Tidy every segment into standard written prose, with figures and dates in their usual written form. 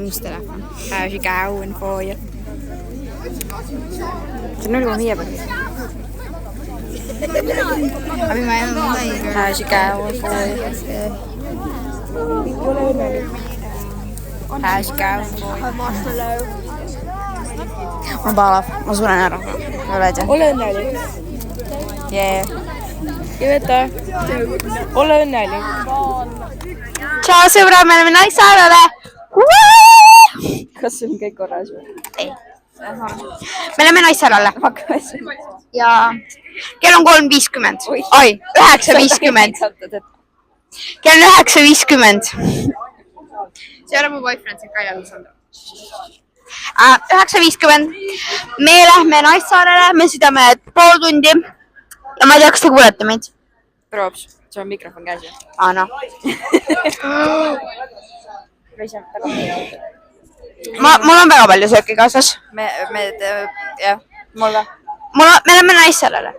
must telefon. How's it going for you? See on 0,5 peal. Abi ma ei ole midagi. How's it going for you? How's it going for you? Ma palav, ma suren ära. Oled jah? Ole õnnelik. Yeah. Iveta, ole õnnelik. Tšau sõbra, me oleme Naissaarele. Kas sul on kõik korras või? Ei. Me oleme Naissaarele. Ja kell on 3:50. Oi, 9:50. Kell on 9:50. See ei ole mu boyfriend, see on Kaia Alexander. 9:50. Me lähme Naissaarele, me sõidame pool tundi. Ja ma ei tea, kas te kuulete meid? Props, sul on mikrofon käes ju. Noh. Mul on väga palju sööki kaasas. Jah, mulle. Me lähme Naissaarele.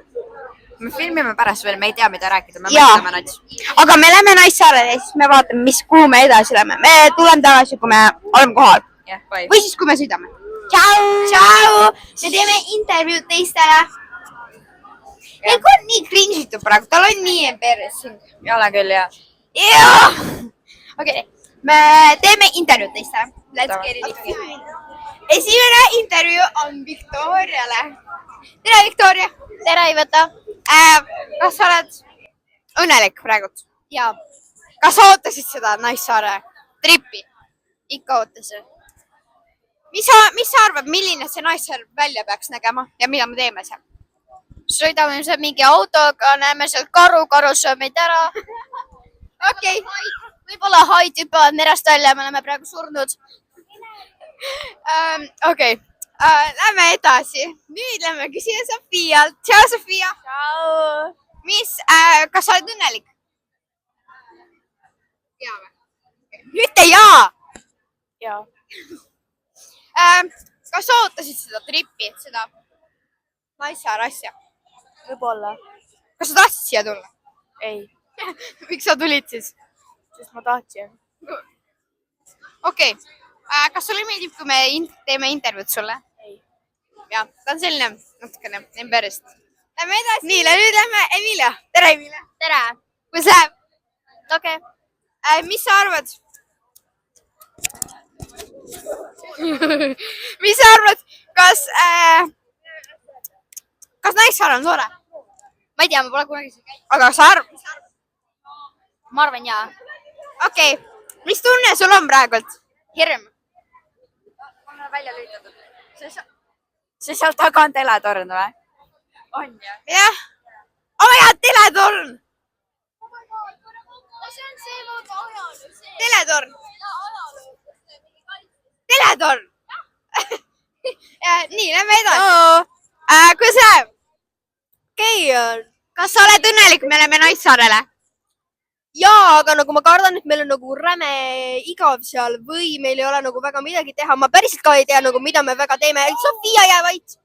Me filmime pärast veel, me ei tea, mida rääkida. Me Jaa, mõtleme nats. aga me lähme Naissaarele ja siis me vaatame, kuhu me edasi lähme. Me tuleme tagasi, kui me oleme kohal. Jah, bye. Või siis, kui me sõidame. Tšau! Me teeme intervjuud teistele. Ega on nii cringe'itud praegu, tal on nii embarrassing. Ja olen küll, jah. Okei, me teeme intervjuud teistele. Let's get it. Esimene intervjuu on Viktoriale. Tere, Viktoria! Tere, Iveta! Kas sa oled õnnelik praegu? Jaa, Kas sa ootasid seda Naissaare tripi? ikka ootasin. Mis sa arvad, milline see Naissaar välja peaks nägema ja mida me teeme seal? Sõidame seal mingi autoga, näeme seal karu sööb meid ära. Okei. Võib-olla haid hüppavad merest välja, me oleme praegu surnud. Okei. Lähme edasi. Nüüd lähme küsime Sofialt. Tšau, Sofia! Tšau! Kas sa oled õnnelik? Jaa või? Ütle jaa! Jaa. Kas sa ootasid seda tripi, seda Naissaare asja? Võib-olla. Kas sa tahtsid siia tulla? Ei, Miks sa tulid siis? sest ma tahtsin. Okei. Kas sulle meeldib, kui me teeme intervjuud sulle? Ei. Jah, ta on selline natukene embarrassed. Lähme edasi. Nii, nüüd lähme Emilia. Tere, Emilia. Tere! Kuidas läheb? Okei. Mis sa arvad? Mis sa arvad, kas Naissaar on tore? Ma ei tea, ma pole kunagi seal käinud. Aga sa arvad? Ma arvan jaa. Okei. Mis tunne sul on praegult? Hirm. On välja lülitatud. See seal taga on teletorn või? On jah. Jah. Oh my god, teletorn! See on see vaata ajalugu. Teletorn! Teletorn! Nii, lähme edasi. Kuidas läheb? Okei on. Kas sa oled õnnelik, me läheme Naissaarele? Jaa, aga nagu ma kardan, et meil on nagu räme igav seal või meil ei ole nagu väga midagi teha. Ma päriselt ka ei tea nagu, mida me väga teeme. Sofia, jää vait.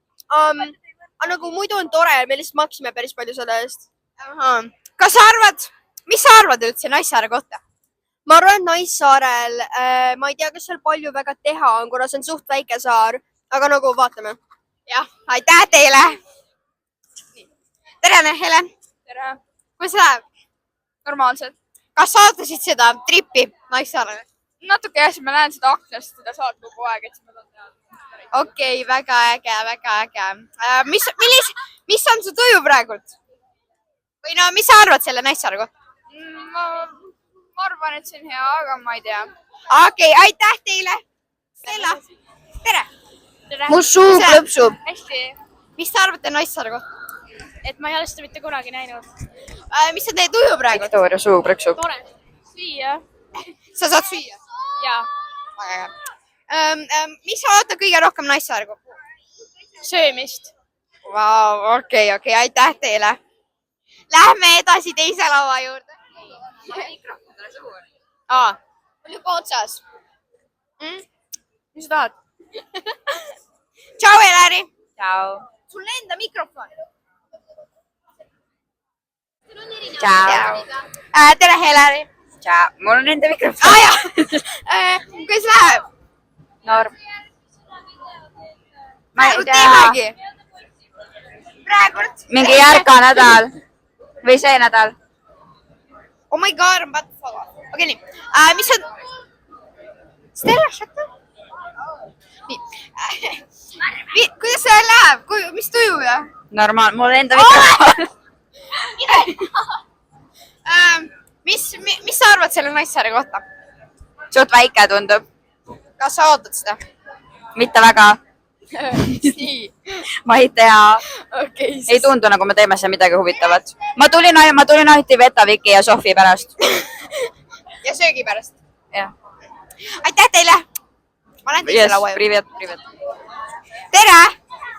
Nagu muidu on tore, me lihtsalt maksime päris palju selle eest. Mis sa arvad üldse Naissaare kohta? Ma arvan, et Naissaarel, ma ei tea, kas seal palju väga teha on, kuna see on suht väike saar, aga nagu vaatame. Jah, aitäh teile! Tere, Helen! Tere! Kuidas läheb? Normaalselt. Kas sa ootasid seda tripi Naissaarele? Natuke jah, siis ma näen seda aknast, seda saad kogu aeg, et siis ma tahan teha. Okei, väga äge, väga äge. Mis on su tuju praegult? Või no, mis sa arvad selle Naissaare kohta? Ma arvan, et see on hea, aga ma ei tea. Okei, aitäh teile! Stella, tere! Mu suu klõpsub. Hästi, Mis te arvate Naissaare kohta? et ma ei ole seda mitte kunagi näinud. Mis on teie tuju praegu? Viktoria suu prõksub. Tore. Süüa. Sa saad süüa? Jaa. Väga hea. Mis sa ootad kõige rohkem Naissaare kohta? Söömist. Vau, okei, aitäh teile. Lähme edasi teise laua juurde. Mikrofon tule suur. Mul juba otsas. Mis sa tahad? Tšau, Elari. Ciao. Sul enda mikrofon. Ciao. Tere, Elari. Ciao. Mul on enda mikrofon. Kuidas läheb? Norm. ma ei tea, tehagi. Praegu. mingi järga nädal või see nädal. Oh my god, I'm about to fall off. Okei, nii. Mis on... Stella, shut up. Nii. Kuidas see läheb? Mis tuju ja? Normaal, mul enda mikrofon. Mis sa arvad selle Naissaare kohta? Suht väike tundub. Kas sa ootad seda? Mitte väga. ma ei tea. Okei. Ei tundu, nagu me teeme seal midagi huvitavat. Ma tulin ainult Iveta, Viki ja Sofi pärast. Ja söögi pärast. Jah. Aitäh teile! Ma lähen teise laua juurde. Privet. Tere!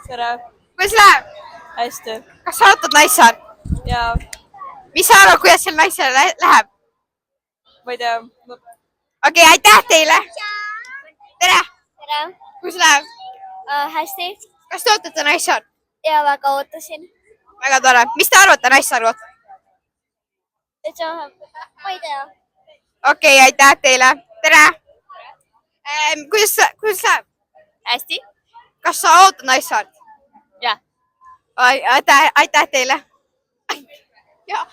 Tere! Kuidas läheb? Hästi. Kas sa ootad Naissaar? Ja Mis sa arvad, kuidas seal Naissaar läheb? ma ei tea. Okei, aitäh teile! Tere! Tere! Kuidas läheb? Hästi Kas te ootate Naissaar? ja väga ootasin. Väga tore. Mis te arvate Naissaar kohta? Ma ei tea. Okei, aitäh teile! Tere! Kuidas läheb? Hästi? Kas sa ootad Naissaart? Jah. Aitäh teile! Ja,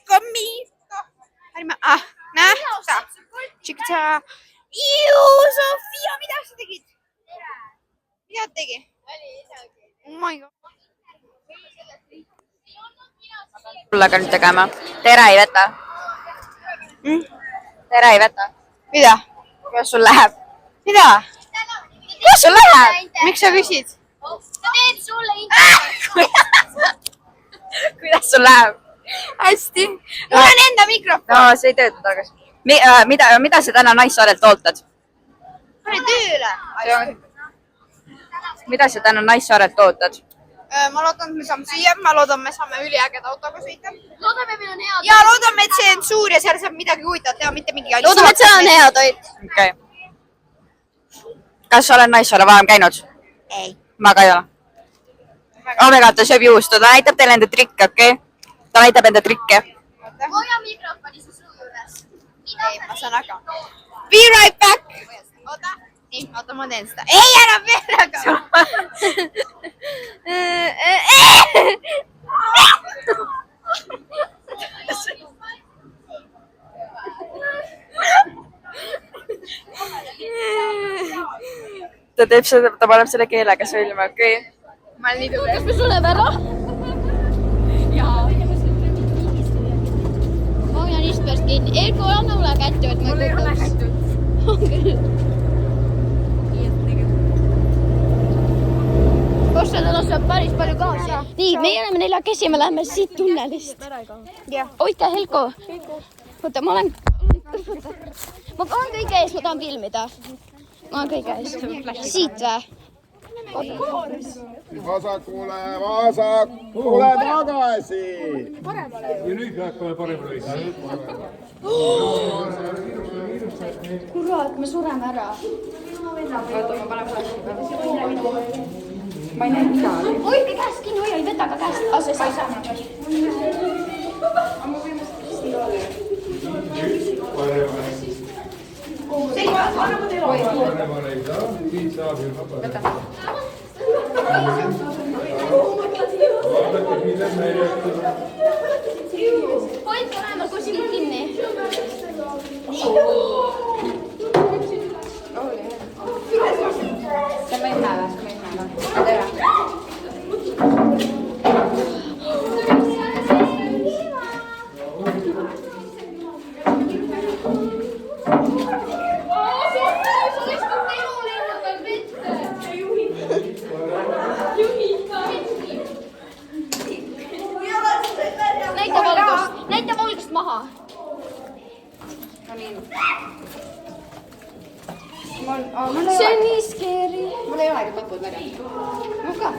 kommiito! Näe! Tšikita! Sofia, mida sa tegid? Mida ta tegi? Oh my god. Sulle ka nüüd tegema. Tere, Iveta. Tere, Iveta. Mida? Kuidas sul läheb? Mida? Kuidas sul läheb? Miks sa küsid? Ma teen sulle intervjuu. Kuidas sul läheb? Hästi. Mul on enda mikrofon. No, see ei tööta targasti. Mida sa täna Naissaarelt ootad? Pane tööle. Mida sa täna Naissaarelt ootad? Ma loodan, et me saame süüa. Ma loodan, me saame üliägeda autoga sõita. Loodame, meil on hea. Ja loodame, et see on suur ja seal saab midagi huvitavat teha, mitte mingi... Loodame, et seal on hea toit. Okei. Kas sa oled Naissaare varem käinud? Ei. Ma ka ei ole. Oh my god, ta sööb juustu. Ta näitab teile enda trikke, okei? Ta näitab enda trikke. Hoia mikrofoni su suu juures. Ei, ma saan aru. Be right back! Oota. Nii, oota, ma teen seda. Ei, ära peale! Ta teeb seda, ta paneb selle keelega sõlma, okei? Ma olen nii tugev. Kas me suleme ära? Ma hoian istmest kinni. Erko, anna mulle kättu, et ma ei kukuks. Kossadele saab päris palju gaasi. Nii, meie oleme neljakesi, me läheme siit tunnelist. Oita, Helko. Oota, ma olen kõige ees, ma tahan filmida. Ma olen kõige ees. Siit või? Vasakule tagasi. Ja nüüd hakkame paremale. Kurat, me sureme ära. Ma ei näe midagi. Hoidke käest kinni, hoia, ei võta ka käest. Ase, sa ei saa. Hoidke vähemalt kuskil kinni. Näita valgust maha. See on nii scary. Mul ei olegi papud väga. Mul ka.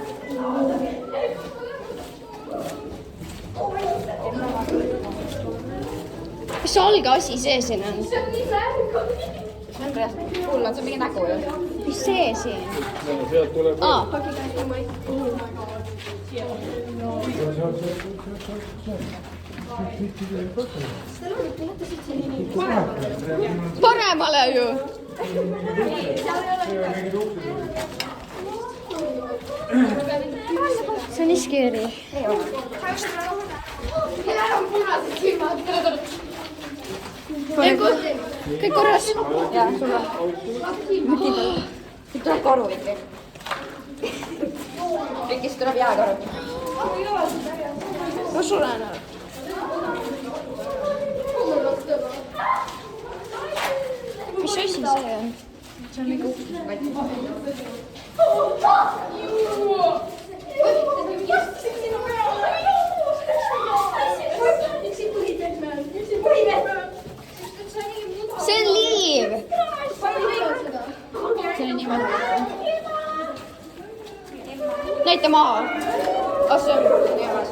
Mis see alge asi see siin on? See on hull, on see mingi nägu ju. Mis see siin? Sealt tuleb. Paremale ju. see on nii scary. Kõik korras? Jaa, sul on. Siit tuleb karu ikka. Rikist tuleb jääkaru. Ma sulen ära. Mis asi see on? See on mingi uksuskott. See on liiv. See on nii maha. Näita maha. Kas see on nii maha?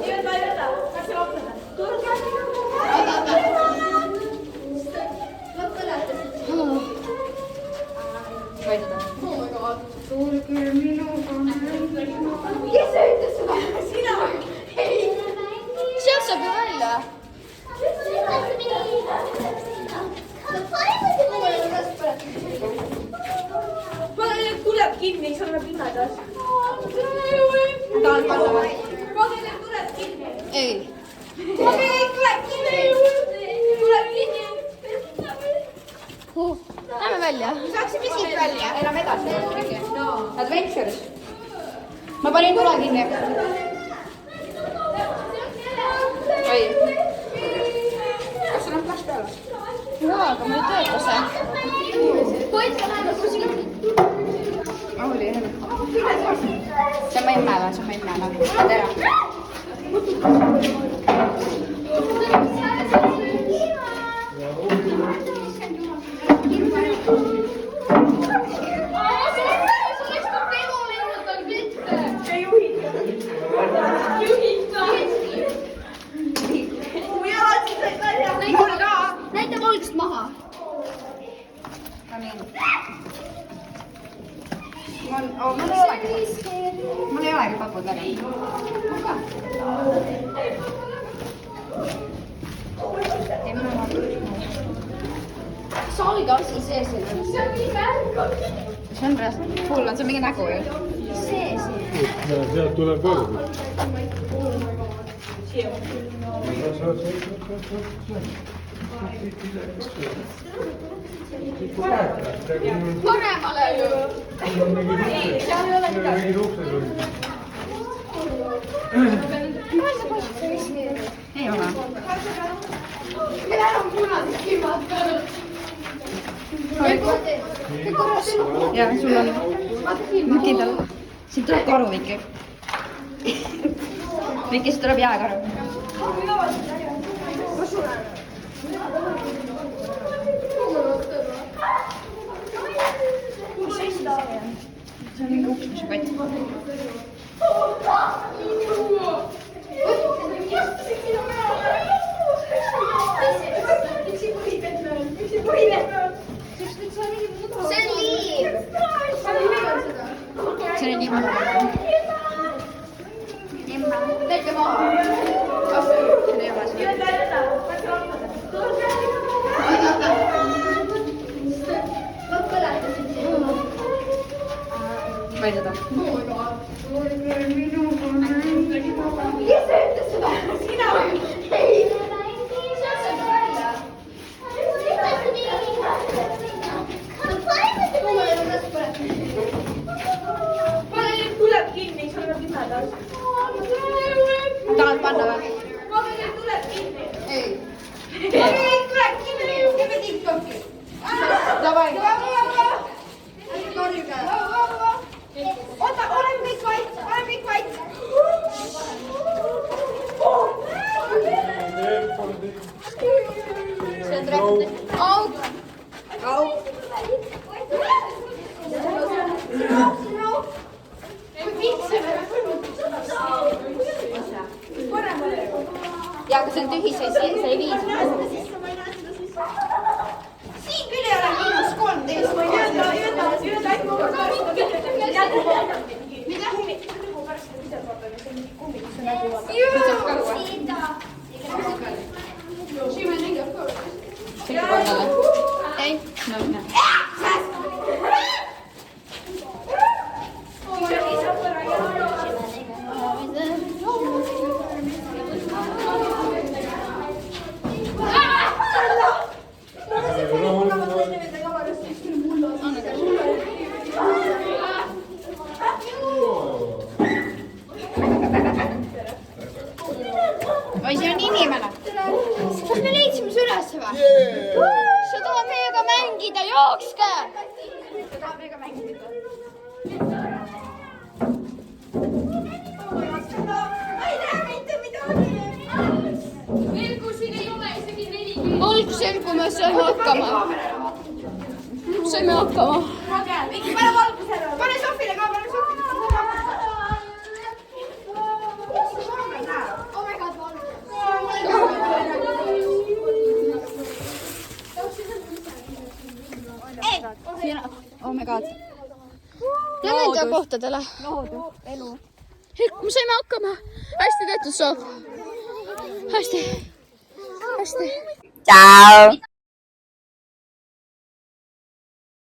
Sealt saab ju välja. tuleb kinni, siis oleme pimedas. Tahan panna või? Pageleb tuleb kinni. Ei. Pageleb tuleb kinni. Tuleb kinni. Lähme välja. Saaksime siit välja. Ei, lähme edasi. Adventures. Ma panin tule kinni. Oi. Kas sul on flash peal? Jaa, aga mul ei tööta see. Oli jah. See on meie päeva, see on meie päeva. Tere. Näita valgust maha. Mul ei olegi papud läbi. Salga asi sees on. See on hull, on see mingi nägu ju? Sees. Sealt tuleb võrgu. Paremale ju. Mingi uksed olid. Ei ole. Jah, sul on mükidel. Siit tuleb karu ikka. Mikist tuleb jääkaru. See on mingi uksuskott. See on liiv. See on nii maha. Näita maha. See ei ole see. Ma ei seda. Pageleb tuleb kinni, siis oleme pimedas. Tahad panna või? Pageleb tuleb kinni. Ei. Pageleb tuleb kinni. Teeme TikTok'i. Davai. Oota, oleme kõik vait, oleme kõik vait. See on trehv. Auk. Ja aga see on tühi, see ei vii. Siin küll ei ole -13. Ma ei tea, ühenda mida hommikul pärast seda video vaatame, see on mingi kummikuse nägu. Sekki pannale. Ei. No, näe. ka mängida. Ma ei näe mitte midagi. Veel kui siin ei ole isegi 4. Olgu selgu, me saime hakkama. Saime hakkama. Mingi pane valgusele. Pane Sofile ka, pane Sofile ka. Oh my god, Oh my god. Lähme enda kohtadele. Loodus, elu. Me saime hakkama. Hästi tehtud, Sof. Hästi. Hästi. Ciao.